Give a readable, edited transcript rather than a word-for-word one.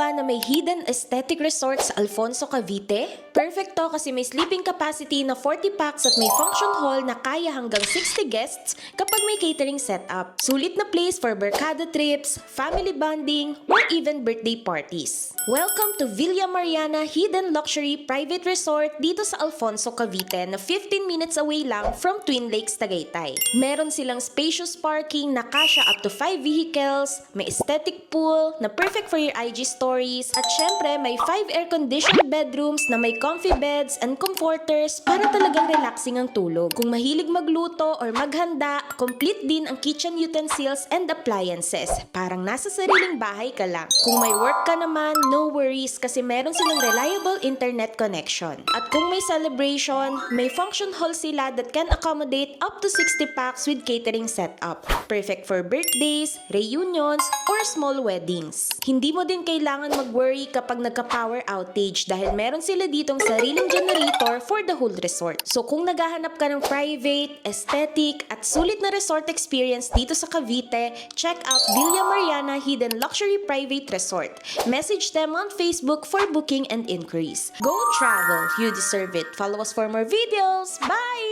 ba na may hidden aesthetic resort sa Alfonso, Cavite? Perfect to kasi may sleeping capacity na 40 packs at may function hall na kaya hanggang 60 guests kapag may catering setup. Sulit na place for barkada trips, family bonding, or even birthday parties. Welcome to Villa Mareana Hidden Luxury Private Resort dito sa Alfonso, Cavite na 15 minutes away lang from Twin Lakes, Tagaytay. Meron silang spacious parking na kasya up to 5 vehicles, may aesthetic pool na perfect for your IG stories, at syempre may 5 air-conditioned bedrooms na may comfy beds and comforters para talagang relaxing ang tulog. Kung mahilig magluto or maghanda, complete din ang kitchen utensils and appliances. Parang nasa sariling bahay ka lang. Kung may work ka naman, no worries kasi meron silang reliable internet connection. At kung may celebration, may function hall sila that can accommodate up to 60 packs with catering setup. Perfect for birthdays, reunions, or small weddings. Hindi mo din kailangan mag-worry kapag nagka-power outage dahil meron sila ditong sariling generator for the whole resort. So kung naghahanap ka ng private, aesthetic, at sulit na resort experience dito sa Cavite, check out Villa Mareana Hidden Luxury Private Resort. Message them on Facebook for booking and inquiries. Go travel! You deserve it. Follow us for more videos. Bye!